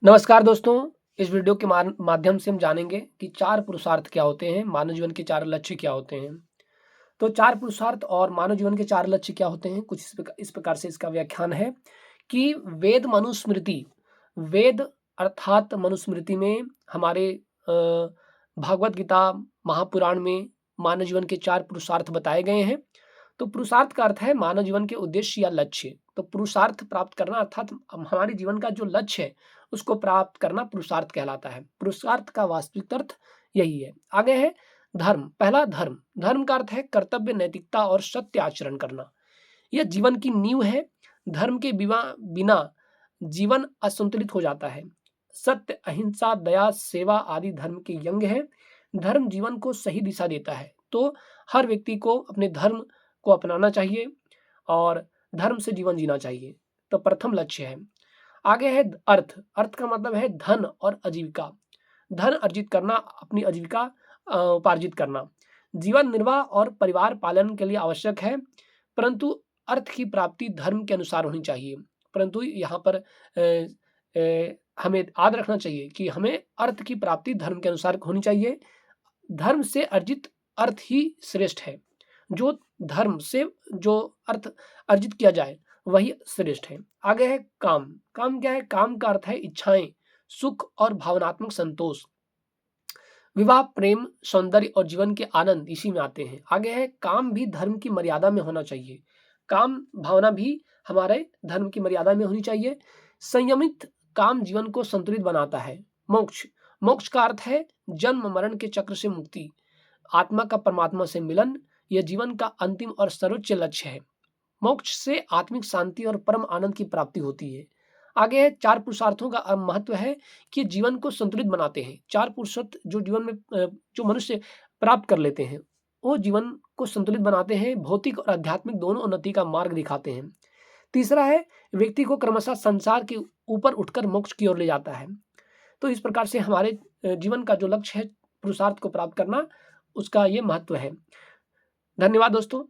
नमस्कार दोस्तों, इस वीडियो के माध्यम से हम जानेंगे कि 4 पुरुषार्थ क्या होते हैं, मानव जीवन के 4 लक्ष्य क्या होते हैं। तो 4 पुरुषार्थ और मानव जीवन के 4 लक्ष्य क्या होते हैं, कुछ इस प्रकार से इसका व्याख्यान है कि वेद मनुस्मृति, वेद अर्थात मनुस्मृति में हमारे भागवत गीता, महापुराण में मानव जीवन के 4 पुरुषार्थ बताए गए हैं। तो पुरुषार्थ का अर्थ है मानव जीवन के उद्देश्य या लक्ष्य। तो पुरुषार्थ प्राप्त करना अर्थात हमारे जीवन का जो लक्ष्य है, उसको प्राप्त करना पुरुषार्थ कहलाता है। पुरुषार्थ का वास्तविक अर्थ यही है। आगे है धर्म। पहला धर्म, धर्म का अर्थ है कर्तव्य, नैतिकता और सत्य आचरण करना। यह जीवन की नींव है। धर्म के बिना जीवन असंतुलित हो जाता है। सत्य, अहिंसा, दया, सेवा आदि धर्म के यंग हैं। धर्म जीवन को सही दिशा देता है। तो हर व्यक्ति को अपने धर्म को अपनाना चाहिए और धर्म से जीवन जीना चाहिए। तो प्रथम लक्ष्य है। आगे है अर्थ। अर्थ का मतलब है धन और आजीविका। धन अर्जित करना, अपनी आजीविका उपार्जित करना। जीवन निर्वाह और परिवार पालन के लिए आवश्यक है, परंतु अर्थ की प्राप्ति धर्म के अनुसार होनी चाहिए। परंतु यहाँ पर हमें याद रखना चाहिए कि हमें अर्थ की प्राप्ति धर्म के अनुसार होनी चाहिए। धर्म से अर्जित अर्थ ही श्रेष्ठ है। जो धर्म से जो अर्थ अर्जित किया जाए वही श्रेष्ठ है। आगे है काम। काम क्या है? काम का अर्थ है इच्छाएं, सुख और भावनात्मक संतोष। विवाह, प्रेम, सौंदर्य और जीवन के आनंद इसी में आते हैं। आगे है काम भी धर्म की मर्यादा में होना चाहिए। काम भावना भी हमारे धर्म की मर्यादा में होनी चाहिए। संयमित काम जीवन को संतुलित बनाता है। मोक्ष। मोक्ष का अर्थ है जन्म मरण के चक्र से मुक्ति, आत्मा का परमात्मा से मिलन। यह जीवन का अंतिम और सर्वोच्च लक्ष्य है। मोक्ष से आत्मिक शांति और परम आनंद की प्राप्ति होती है। आगे है 4 पुरुषार्थों का महत्व है कि जीवन को संतुलित बनाते हैं। 4 पुरुषार्थ जो जीवन में जो मनुष्य प्राप्त कर लेते हैं, वो जीवन को संतुलित बनाते हैं, भौतिक और आध्यात्मिक दोनों उन्नति का मार्ग दिखाते हैं। तीसरा है व्यक्ति को क्रमशः संसार के ऊपर उठकर मोक्ष की ओर ले जाता है। तो इस प्रकार से हमारे जीवन का जो लक्ष्य है पुरुषार्थ को प्राप्त करना, उसका ये महत्व है। धन्यवाद दोस्तों।